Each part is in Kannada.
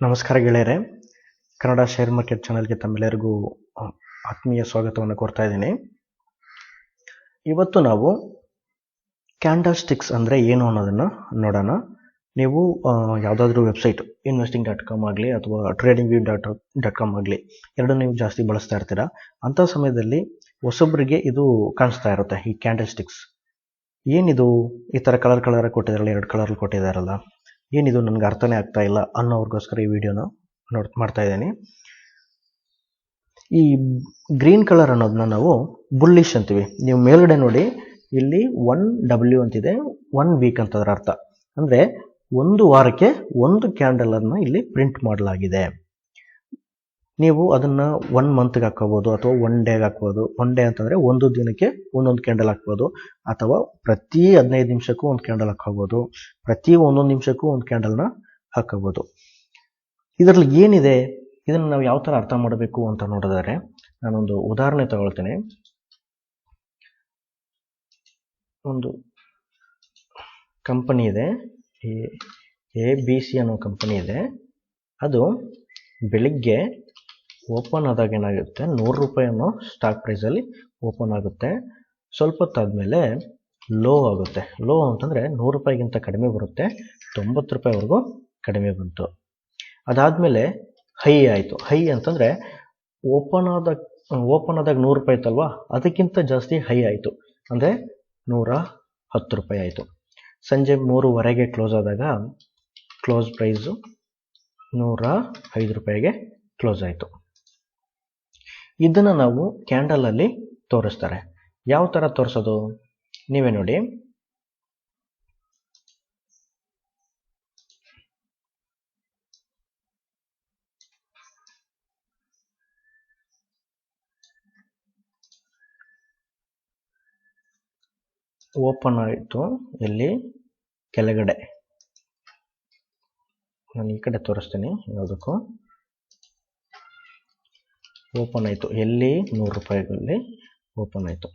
ನಮಸ್ಕಾರ ಗೆಳೆಯರೆ, ಕನ್ನಡ ಶೇರ್ ಮಾರ್ಕೆಟ್ ಚಾನಲ್ಗೆ ತಮ್ಮೆಲ್ಲರಿಗೂ ಆತ್ಮೀಯ ಸ್ವಾಗತವನ್ನು ಕೋರ್ತಾ ಇದ್ದೀನಿ. ಇವತ್ತು ನಾವು ಕ್ಯಾಂಡಲ್ಸ್ಟಿಕ್ಸ್ ಅಂದರೆ ಏನು ಅನ್ನೋದನ್ನು ನೋಡೋಣ. ನೀವು ಯಾವುದಾದ್ರೂ ವೆಬ್ಸೈಟ್ investing.com ಆಗಲಿ ಅಥವಾ tradingview.com ಆಗಲಿ ಎರಡು ನೀವು ಜಾಸ್ತಿ ಬಳಸ್ತಾ ಇರ್ತೀರ. ಅಂಥ ಸಮಯದಲ್ಲಿ ಹೊಸೊಬ್ಬರಿಗೆ ಇದು ಕಾಣಿಸ್ತಾ ಇರುತ್ತೆ, ಈ ಕ್ಯಾಂಡಲ್ಸ್ಟಿಕ್ಸ್ ಏನಿದು, ಈ ಥರ ಕಲರ್ ಕೊಟ್ಟಿದ್ದಾರಲ್ಲ, ಎರಡು ಕಲರ್ ಕೊಟ್ಟಿದ್ದಾರಲ್ಲ, ಏನಿದು ನನಗೆ ಅರ್ಥನೇ ಆಗ್ತಾ ಇಲ್ಲ ಅನ್ನೋರ್ಗೋಸ್ಕರ ಈ ವಿಡಿಯೋನ ಮಾಡ್ತಾ ಇದ್ದೀನಿ. ಈ ಗ್ರೀನ್ ಕಲರ್ ಅನ್ನೋದನ್ನ ನಾವು ಬುಲ್ಲಿಶ್ ಅಂತೀವಿ. ನೀವು ಮೇಲ್ಗಡೆ ನೋಡಿ, ಇಲ್ಲಿ 1W ಅಂತಿದೆ, 1 ವೀಕ್ ಅಂತದರ ಅರ್ಥ. ಅಂದರೆ ಒಂದು ವಾರಕ್ಕೆ ಒಂದು ಕ್ಯಾಂಡಲ್ ಅನ್ನು ಇಲ್ಲಿ ಪ್ರಿಂಟ್ ಮಾಡಲಾಗಿದೆ. ನೀವು ಅದನ್ನು 1 ಮಂತ್ಗೆ ಹಾಕೋಬೋದು ಅಥವಾ 1 ಡೇಗೆ ಹಾಕ್ಬೋದು. 1 ಡೇ ಅಂತಂದರೆ ಒಂದು ದಿನಕ್ಕೆ ಒಂದೊಂದು ಕ್ಯಾಂಡಲ್ ಹಾಕ್ಬೋದು, ಅಥವಾ ಪ್ರತಿ 15 ನಿಮಿಷಕ್ಕೂ ಒಂದು ಕ್ಯಾಂಡಲ್ ಹಾಕೋಬೋದು, ಪ್ರತಿ 1 ನಿಮಿಷಕ್ಕೂ ಒಂದು ಕ್ಯಾಂಡಲ್ನ ಹಾಕೋಬೋದು. ಇದರಲ್ಲಿ ಏನಿದೆ, ಇದನ್ನು ನಾವು ಯಾವ ಥರ ಅರ್ಥ ಮಾಡಬೇಕು ಅಂತ ನೋಡಿದರೆ, ನಾನೊಂದು ಉದಾಹರಣೆ ತಗೊಳ್ತೇನೆ. ಒಂದು ಕಂಪನಿ ಇದೆ, ABC ಅನ್ನೋ ಕಂಪನಿ ಇದೆ. ಅದು ಬೆಳಿಗ್ಗೆ ಓಪನ್ ಆದಾಗ ಏನಾಗುತ್ತೆ, 100 ರೂಪಾಯಿ ಅನ್ನೋ ಸ್ಟಾಕ್ ಪ್ರೈಸಲ್ಲಿ ಓಪನ್ ಆಗುತ್ತೆ. ಸ್ವಲ್ಪ ಹೊತ್ತಾದಮೇಲೆ ಲೋ ಆಗುತ್ತೆ. ಲೋ ಅಂತಂದರೆ 100 ರೂಪಾಯಿಗಿಂತ ಕಡಿಮೆ ಬರುತ್ತೆ, 90 ರೂಪಾಯಿವರೆಗೂ ಕಡಿಮೆ ಬಂತು. ಅದಾದಮೇಲೆ ಹೈ ಆಯಿತು. ಹೈ ಅಂತಂದರೆ ಓಪನ್ ಆದಾಗ 100 ರೂಪಾಯಿ ಇತ್ತಲ್ವಾ, ಅದಕ್ಕಿಂತ ಜಾಸ್ತಿ ಹೈ ಆಯಿತು, ಅಂದರೆ 110 ರೂಪಾಯಿ ಆಯಿತು. ಸಂಜೆ 3:15ಗೆ ಕ್ಲೋಸ್ ಆದಾಗ ಕ್ಲೋಸ್ ಪ್ರೈಸು 105 ರೂಪಾಯಿಗೆ ಕ್ಲೋಸ್ ಆಯಿತು. ಇದನ್ನು ನಾವು ಕ್ಯಾಂಡಲಲ್ಲಿ ತೋರಿಸ್ತಾರೆ. ಯಾವ ಥರ ತೋರಿಸೋದು ನೀವೇ ನೋಡಿ. ಓಪನ್ ಆಯಿತು, ಇಲ್ಲಿ ಕೆಳಗಡೆ ನಾನು ಈ ಕಡೆ ತೋರಿಸ್ತೀನಿ. ಯಾವುದಕ್ಕೂ ಓಪನ್ ಆಯಿತು, ಎಲ್ಲಿ 100 ರೂಪಾಯಿಗಳಲ್ಲಿ ಓಪನ್ ಆಯಿತು.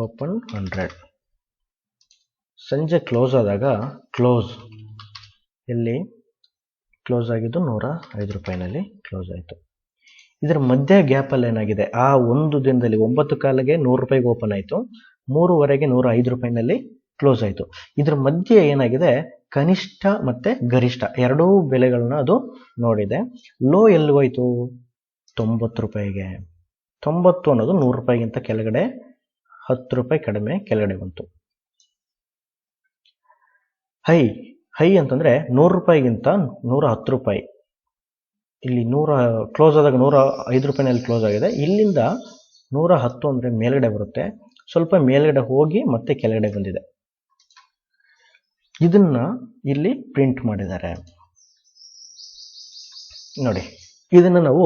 ಓಪನ್ 100. ಸಂಜೆ ಕ್ಲೋಸ್ ಆದಾಗ ಎಲ್ಲಿ ಕ್ಲೋಸ್ ಆಗಿದ್ದು 105 ರೂಪಾಯಿನಲ್ಲಿ ಕ್ಲೋಸ್ ಆಯಿತು. ಇದರ ಮಧ್ಯ ಗ್ಯಾಪಲ್ಲಿ ಏನಾಗಿದೆ, ಆ ಒಂದು ದಿನದಲ್ಲಿ 9:15ಗೆ 100 ರೂಪಾಯಿಗೆ ಓಪನ್ ಆಯಿತು, 3:15ಗೆ 105 ರೂಪಾಯಿನಲ್ಲಿ ಕ್ಲೋಸ್ ಆಯಿತು. ಇದರ ಮಧ್ಯೆ ಏನಾಗಿದೆ, ಕನಿಷ್ಠ ಮತ್ತು ಗರಿಷ್ಠ ಎರಡೂ ಬೆಲೆಗಳನ್ನ ಅದು ನೋಡಿದೆ. ಲೋ ಎಲ್ಲಿ ಹೋಯಿತು, 90 ರೂಪಾಯಿಗೆ. 90 ಅನ್ನೋದು 100 ರೂಪಾಯಿಗಿಂತ ಕೆಳಗಡೆ 10 ರೂಪಾಯಿ ಕಡಿಮೆ ಕೆಳಗಡೆ ಬಂತು. ಹೈ ಅಂತಂದರೆ 100 ರೂಪಾಯಿಗಿಂತ 110 ರೂಪಾಯಿ. ಇಲ್ಲಿ ಕ್ಲೋಸ್ ಆದಾಗ 105 ರೂಪಾಯಿನಲ್ಲಿ ಕ್ಲೋಸ್ ಆಗಿದೆ. ಇಲ್ಲಿಂದ 110 ಅಂದರೆ ಮೇಲ್ಗಡೆ ಬರುತ್ತೆ, ಸ್ವಲ್ಪ ಮೇಲ್ಗಡೆ ಹೋಗಿ ಮತ್ತೆ ಕೆಳಗಡೆ ಬಂದಿದೆ. ಇದನ್ನ ಇಲ್ಲಿ ಪ್ರಿಂಟ್ ಮಾಡಿದ್ದಾರೆ ನೋಡಿ. ಇದನ್ನು ನಾವು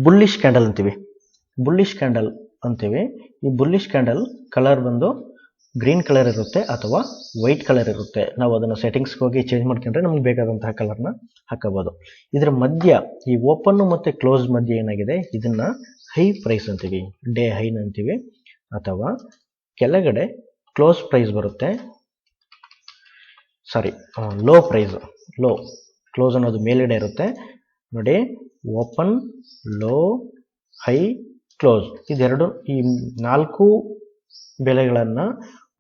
ಬುಲ್ಲಿಶ್ ಕ್ಯಾಂಡಲ್ ಅಂತೀವಿ. ಈ ಬುಲ್ಲಿಶ್ ಕ್ಯಾಂಡಲ್ ಕಲರ್ ಬಂದು ಗ್ರೀನ್ ಕಲರ್ ಇರುತ್ತೆ ಅಥವಾ ವೈಟ್ ಕಲರ್ ಇರುತ್ತೆ. ನಾವು ಅದನ್ನು ಸೆಟ್ಟಿಂಗ್ಸ್ಗೆ ಹೋಗಿ ಚೇಂಜ್ ಮಾಡ್ಕೊಂಡ್ರೆ ನಮ್ಗೆ ಬೇಕಾದಂತಹ ಕಲರ್ನ ಹಾಕಬಹುದು. ಇದರ ಮಧ್ಯ ಈ ಓಪನ್ ಮತ್ತು ಕ್ಲೋಸ್ ಮಧ್ಯೆ ಏನಾಗಿದೆ, ಇದನ್ನ ಹೈ ಪ್ರೈಸ್ ಅಂತೀವಿ, ಡೇ ಹೈನ್ ಅಂತೀವಿ. ಅಥವಾ ಕೆಳಗಡೆ ಕ್ಲೋಸ್ ಪ್ರೈಸ್ ಬರುತ್ತೆ, ಲೋ ಪ್ರೈಸ್. ಕ್ಲೋಸ್ ಅನ್ನೋದು ಮೇಲ್ಗಡೆ ಇರುತ್ತೆ ನೋಡಿ. ಓಪನ್, ಲೋ, ಹೈ, ಕ್ಲೋಸ್, ಇದೆರಡು, ಈ 4 ಬೆಲೆಗಳನ್ನು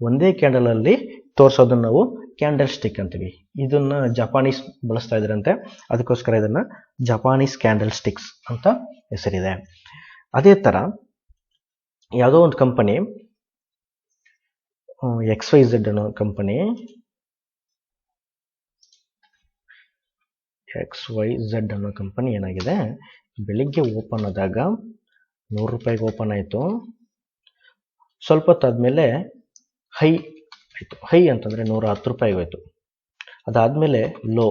ಒಂದೇ ಕ್ಯಾಂಡಲಲ್ಲಿ ತೋರಿಸೋದನ್ನು ನಾವು ಕ್ಯಾಂಡಲ್ ಸ್ಟಿಕ್ ಅಂತೀವಿ. ಇದನ್ನು ಜಪಾನೀಸ್ ಬಳಸ್ತಾ ಇದ್ರಂತೆ, ಅದಕ್ಕೋಸ್ಕರ ಇದನ್ನು ಜಪಾನೀಸ್ ಕ್ಯಾಂಡಲ್ ಸ್ಟಿಕ್ಸ್ ಅಂತ ಹೆಸರಿದೆ. ಅದೇ ಥರ ಯಾವುದೋ ಒಂದು ಕಂಪನಿ, XYZ ಅನ್ನೋ ಕಂಪನಿ, ಏನಾಗಿದೆ, ಬೆಳಿಗ್ಗೆ ಓಪನ್ ಆದಾಗ 100 ರೂಪಾಯಿಗೆ ಓಪನ್ ಆಯಿತು. ಸ್ವಲ್ಪ ಹೊತ್ತಾದಮೇಲೆ ಹೈ ಆಯಿತು. ಹೈ ಅಂತಂದರೆ 110 ರೂಪಾಯಿಗೆ ಹೋಯಿತು. ಅದಾದಮೇಲೆ ಲೋ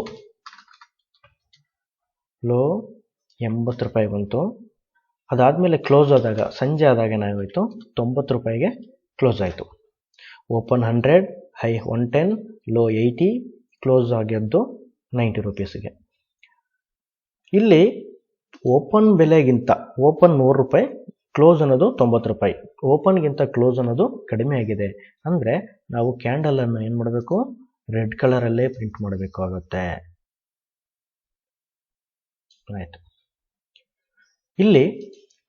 80 ರೂಪಾಯಿ ಬಂತು. ಅದಾದಮೇಲೆ ಕ್ಲೋಸ್ ಆದಾಗ, ಸಂಜೆ ಆದಾಗ ಏನಾಗೋಯಿತು, 90 ರೂಪಾಯಿಗೆ ಕ್ಲೋಸ್ ಆಯಿತು. ಓಪನ್ 100, ಹೈ 110, ಲೋ 80, ಕ್ಲೋಸ್ ಆಗಿದ್ದು 90 ರೂಪೀಸ್ಗೆ. ಇಲ್ಲಿ ಓಪನ್ ಬೆಲೆಗಿಂತ, ಓಪನ್ 100 ರೂಪಾಯಿ, ಕ್ಲೋಸ್ ಅನ್ನೋದು 90 ರೂಪಾಯಿ, ಓಪನ್ಗಿಂತ ಕ್ಲೋಸ್ ಅನ್ನೋದು ಕಡಿಮೆ ಆಗಿದೆ. ಅಂದರೆ ನಾವು ಕ್ಯಾಂಡಲ್ ಅನ್ನು ಏನು ಮಾಡಬೇಕು, ರೆಡ್ ಕಲರಲ್ಲೇ ಪ್ರಿಂಟ್ ಮಾಡಬೇಕು ಆಗುತ್ತೆ. ಆಯಿತು. ಇಲ್ಲಿ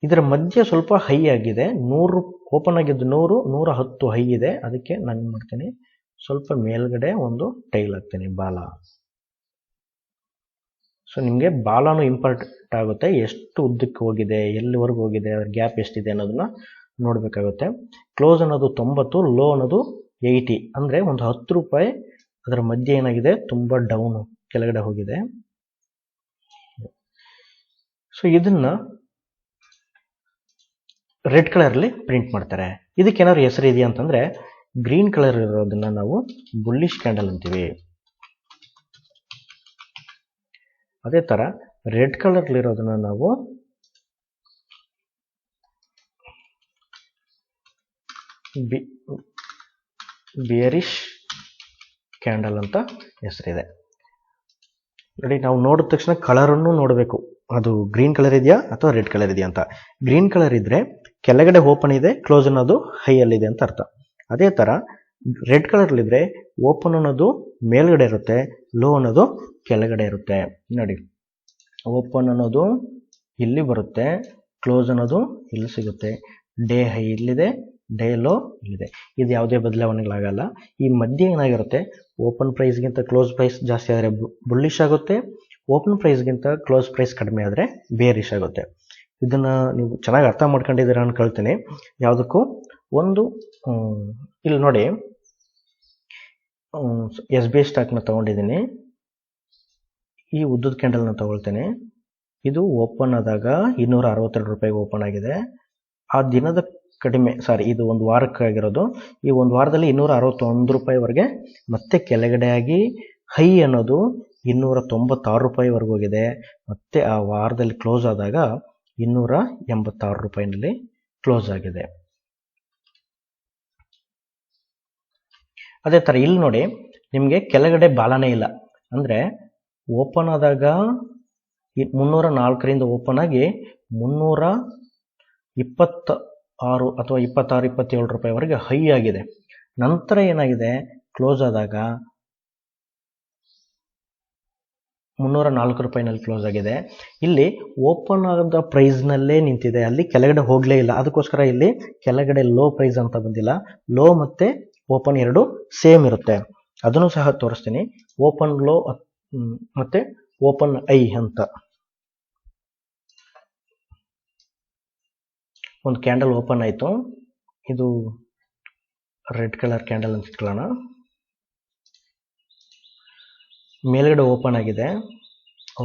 ಇದರ ಮಧ್ಯೆ ಸ್ವಲ್ಪ ಹೈ ಆಗಿದೆ, 100 ಓಪನ್ ಆಗಿದ್ದು 100, 110 ಹೈ ಇದೆ. ಅದಕ್ಕೆ ನಾನು ಏನು ಮಾಡ್ತೀನಿ, ಸ್ವಲ್ಪ ಮೇಲ್ಗಡೆ ಒಂದು ಟೈಲ್ ಹಾಕ್ತೀನಿ, ಬಾಲ. ಸೊ ನಿಮಗೆ ಬಾಲನೂ ಇಂಪಾರ್ಟೆಂಟ್ ಆಗುತ್ತೆ, ಎಷ್ಟು ಉದ್ದಕ್ಕೆ ಹೋಗಿದೆ, ಎಲ್ಲಿವರೆಗೂ ಹೋಗಿದೆ, ಅದರ ಗ್ಯಾಪ್ ಎಷ್ಟಿದೆ ಅನ್ನೋದನ್ನ ನೋಡಬೇಕಾಗುತ್ತೆ. ಕ್ಲೋಸ್ ಅನ್ನೋದು 90, ಲೋ ಅನ್ನೋದು 80, ಅಂದರೆ ಒಂದು 10 ರೂಪಾಯಿ ಅದರ ಮಧ್ಯೆ ಏನಾಗಿದೆ, ತುಂಬ ಡೌನು ಕೆಳಗಡೆ ಹೋಗಿದೆ. ಸೊ ಇದನ್ನ ರೆಡ್ ಕಲರಲ್ಲಿ ಪ್ರಿಂಟ್ ಮಾಡ್ತಾರೆ. ಇದಕ್ಕೆ ಏನಾದ್ರು ಹೆಸರು ಇದೆಯಾ ಅಂತಂದರೆ, ಗ್ರೀನ್ ಕಲರ್ ಇರೋದನ್ನ ನಾವು ಬುಲ್ಲಿಶ್ ಕ್ಯಾಂಡಲ್ ಅಂತೀವಿ. ಅದೇ ಥರ ರೆಡ್ ಕಲರ್ಲಿರೋದನ್ನ ನಾವು ಬಿಯರಿಶ್ ಕ್ಯಾಂಡಲ್ ಅಂತ ಹೆಸರಿದೆ. ನೋಡಿ, ನಾವು ನೋಡಿದ ತಕ್ಷಣ ಕಲರನ್ನು ನೋಡಬೇಕು, ಅದು ಗ್ರೀನ್ ಕಲರ್ ಇದೆಯಾ ಅಥವಾ ರೆಡ್ ಕಲರ್ ಇದೆಯಾ ಅಂತ. ಗ್ರೀನ್ ಕಲರ್ ಇದ್ರೆ ಕೆಳಗಡೆ ಓಪನ್ ಇದೆ, ಕ್ಲೋಸ್ ಅನ್ನೋದು ಹೈ ಅಲ್ಲಿದೆ ಅಂತ ಅರ್ಥ. ಅದೇ ಥರ ರೆಡ್ ಕಲರ್ಲಿದ್ರೆ ಓಪನ್ ಅನ್ನೋದು ಮೇಲ್ಗಡೆ ಇರುತ್ತೆ, ಲೋ ಅನ್ನೋದು ಕೆಳಗಡೆ ಇರುತ್ತೆ. ನೋಡಿ, ಓಪನ್ ಅನ್ನೋದು ಇಲ್ಲಿ ಬರುತ್ತೆ, ಕ್ಲೋಸ್ ಅನ್ನೋದು ಇಲ್ಲಿ ಸಿಗುತ್ತೆ, ಡೇ ಹೈ ಇಲ್ಲಿದೆ, ಡೇ ಲೋ ಇಲ್ಲಿದೆ. ಇದು ಯಾವುದೇ ಬದಲಾವಣೆಗಳಾಗಲ್ಲ. ಈ ಮಧ್ಯೆ ಏನಾಗಿರುತ್ತೆ, ಓಪನ್ ಪ್ರೈಸ್ಗಿಂತ ಕ್ಲೋಸ್ ಪ್ರೈಸ್ ಜಾಸ್ತಿ ಆದರೆ ಬುಲ್ಲಿಶ್ ಆಗುತ್ತೆ, ಓಪನ್ ಪ್ರೈಸ್ಗಿಂತ ಕ್ಲೋಸ್ ಪ್ರೈಸ್ ಕಡಿಮೆ ಆದರೆ ಬೇರಿಶ್ ಆಗುತ್ತೆ. ಇದನ್ನು ನೀವು ಚೆನ್ನಾಗಿ ಅರ್ಥ ಮಾಡ್ಕೊಂಡಿದ್ದೀರಾ ಅನ್ಕೊಳ್ತೀನಿ. ಯಾವುದಕ್ಕೂ ಒಂದು ಇಲ್ಲಿ ನೋಡಿ, SBI ಸ್ಟಾಕ್ನ ತೊಗೊಂಡಿದ್ದೀನಿ, ಈ ಉದ್ದದ ಕ್ಯಾಂಡಲ್ನ ತೊಗೊಳ್ತೇನೆ. ಇದು ಓಪನ್ ಆದಾಗ 262 ರೂಪಾಯಿಗೆ ಓಪನ್ ಆಗಿದೆ. ಆ ದಿನದ ಕಡಿಮೆ, ಇದು ಒಂದು ವಾರಕ್ಕಾಗಿರೋದು. ಈ ಒಂದು ವಾರದಲ್ಲಿ 261 ರೂಪಾಯಿವರೆಗೆ ಮತ್ತೆ ಕೆಳಗಡೆ ಆಗಿ ಹೈ ಅನ್ನೋದು 296 ರೂಪಾಯಿವರೆಗೂ ಹೋಗಿದೆ. ಮತ್ತೆ ಆ ವಾರದಲ್ಲಿ ಕ್ಲೋಸ್ ಆದಾಗ 286 ರೂಪಾಯಿನಲ್ಲಿ ಕ್ಲೋಸ್ ಆಗಿದೆ. ಅದೇ ಥರ ಇಲ್ಲಿ ನೋಡಿ, ನಿಮಗೆ ಕೆಳಗಡೆ ಬಾಲನೇ ಇಲ್ಲ. ಅಂದರೆ ಓಪನ್ ಆದಾಗ 304ರಿಂದ ಓಪನ್ ಆಗಿ 326 ಅಥವಾ 26-27 ರೂಪಾಯಿವರೆಗೆ ಹೈ ಆಗಿದೆ. ನಂತರ ಏನಾಗಿದೆ, ಕ್ಲೋಸ್ ಆದಾಗ 304 ರೂಪಾಯಿನಲ್ಲಿ ಕ್ಲೋಸ್ ಆಗಿದೆ. ಇಲ್ಲಿ ಓಪನ್ ಆದ ಪ್ರೈಸ್ನಲ್ಲೇ ನಿಂತಿದೆ, ಅಲ್ಲಿ ಕೆಳಗಡೆ ಹೋಗಲೇ ಇಲ್ಲ. ಅದಕ್ಕೋಸ್ಕರ ಇಲ್ಲಿ ಕೆಳಗಡೆ ಲೋ ಪ್ರೈಸ್ ಅಂತ ಬಂದಿಲ್ಲ. ಲೋ ಮತ್ತು ಓಪನ್ ಎರಡು ಸೇಮ್ ಇರುತ್ತೆ, ಅದನ್ನು ಸಹ ತೋರಿಸ್ತೀನಿ. ಓಪನ್ ಲೋ ಮತ್ತು ಓಪನ್ ಐ ಅಂತ ಒಂದು ಕ್ಯಾಂಡಲ್ ಓಪನ್ ಆಯಿತು. ಇದು ರೆಡ್ ಕಲರ್ ಕ್ಯಾಂಡಲ್ ಅಂತ ಇಟ್ಕೊಳ್ಳೋಣ. ಮೇಲ್ಗಡೆ ಓಪನ್ ಆಗಿದೆ,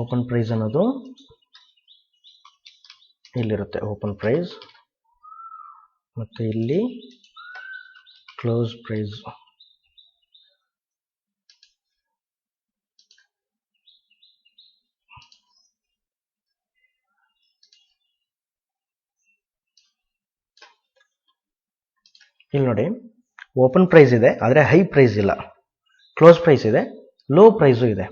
ಓಪನ್ ಪ್ರೈಸ್ ಅನ್ನೋದು ಇಲ್ಲಿರುತ್ತೆ, ಓಪನ್ ಪ್ರೈಸ್, ಮತ್ತು ಇಲ್ಲಿ ಕ್ಲೋಸ್ ಪ್ರೈಸ್. ಇಲ್ಲಿ ನೋಡಿ, ಓಪನ್ ಪ್ರೈಸ್ ಇದೆ, ಆದರೆ ಹೈ ಪ್ರೈಸ್ ಇಲ್ಲ. ಕ್ಲೋಸ್ ಪ್ರೈಸ್ ಇದೆ, ಲೋ ಪ್ರೈಸು ಇದೆ.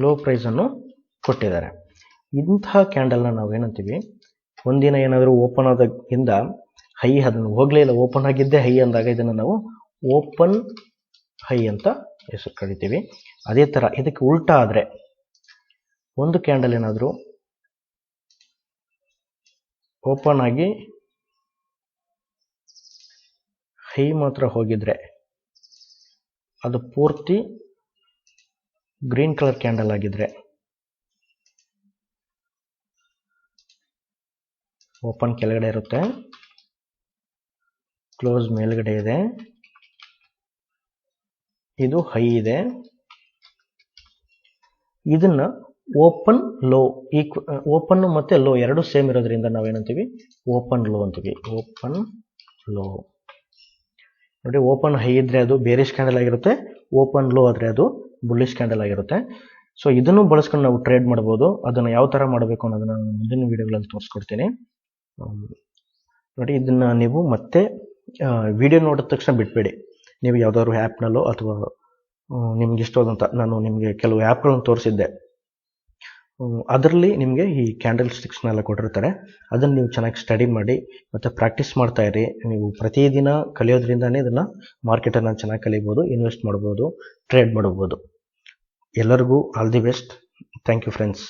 ಲೋ ಪ್ರೈಸನ್ನು ಕೊಟ್ಟಿದ್ದಾರೆ. ಇಂತಹ ಕ್ಯಾಂಡಲ್ನ ನಾವು ಏನಂತೀವಿ, ಒಂದಿನ ಏನಾದರೂ ಓಪನ್ ಆದಾಗಿಂದ ಹೈ ಅದನ್ನು ಹೋಗಲೇ ಇಲ್ಲ, ಓಪನ್ ಆಗಿದ್ದೇ ಹೈ ಅಂದಾಗ ಇದನ್ನು ನಾವು ಓಪನ್ ಹೈ ಅಂತ ಹೆಸರು ಕರಿತೀವಿ. ಅದೇ ಥರ ಇದಕ್ಕೆ ಉಲ್ಟಾ ಆದರೆ, ಒಂದು ಕ್ಯಾಂಡಲ್ ಏನಾದರೂ ಓಪನ್ ಆಗಿ ಹೈ ಮಾತ್ರ ಹೋಗಿದ್ರೆ ಅದು ಪೂರ್ತಿ ಗ್ರೀನ್ ಕಲರ್ ಕ್ಯಾಂಡಲ್ ಆಗಿದ್ರೆ, ಓಪನ್ ಕೆಳಗಡೆ ಇರುತ್ತೆ, ಕ್ಲೋಸ್ ಮೇಲ್ಗಡೆ ಇದೆ, ಇದು ಹೈ ಇದೆ. ಇದನ್ನ ಓಪನ್ ಲೋ, ಓಪನ್ ಮತ್ತೆ ಲೋ ಎರಡು ಸೇಮ್ ಇರೋದ್ರಿಂದ ನಾವೇನಂತೀವಿ, ಓಪನ್ ಲೋ ಅಂತೀವಿ. ಓಪನ್ ಲೋ ನೋಡಿ, ಓಪನ್ ಹೈ ಇದ್ರೆ ಅದು ಬೇರಿಶ್ ಕ್ಯಾಂಡಲ್ ಆಗಿರುತ್ತೆ, ಓಪನ್ ಲೋ ಆದರೆ ಅದು ಬುಲ್ಲಿಶ್ ಕ್ಯಾಂಡಲ್ ಆಗಿರುತ್ತೆ. ಸೊ ಇದನ್ನು ಬಳಸ್ಕೊಂಡು ನಾವು ಟ್ರೇಡ್ ಮಾಡ್ಬೋದು. ಅದನ್ನು ಯಾವ ಥರ ಮಾಡಬೇಕು ಅನ್ನೋದನ್ನ ನಾನು ಮುಂದಿನ ವಿಡಿಯೋಗಳಲ್ಲಿ ತೋರಿಸ್ಕೊಡ್ತೀನಿ. ನೋಡಿ, ಇದನ್ನು ನೀವು ಮತ್ತೆ ವಿಡಿಯೋ ನೋಡಿದ ತಕ್ಷಣ ಬಿಟ್ಬೇಡಿ. ನೀವು ಯಾವುದಾದ್ರು ಆ್ಯಪ್ನಲ್ಲೋ ಅಥವಾ ನಿಮ್ಗೆ ಇಷ್ಟವಾದಂಥ, ನಾನು ನಿಮಗೆ ಕೆಲವು ಆ್ಯಪ್ಗಳನ್ನು ತೋರಿಸಿದ್ದೆ, ಅದರಲ್ಲಿ ನಿಮಗೆ ಈ ಕ್ಯಾಂಡಲ್ ಸ್ಟಿಕ್ಸ್ನೆಲ್ಲ ಕೊಟ್ಟಿರ್ತಾರೆ. ಅದನ್ನು ನೀವು ಚೆನ್ನಾಗಿ ಸ್ಟಡಿ ಮಾಡಿ ಮತ್ತು ಪ್ರಾಕ್ಟೀಸ್ ಮಾಡ್ತಾ ಇರಿ. ನೀವು ಪ್ರತಿದಿನ ಕಲಿಯೋದ್ರಿಂದನೇ ಇದನ್ನು ಮಾರ್ಕೆಟನ್ನು ಚೆನ್ನಾಗಿ ಕಲಿಬೋದು, ಇನ್ವೆಸ್ಟ್ ಮಾಡ್ಬೋದು, ಟ್ರೇಡ್ ಮಾಡ್ಬೋದು. ಎಲ್ಲರಿಗೂ all the best. Thank you friends.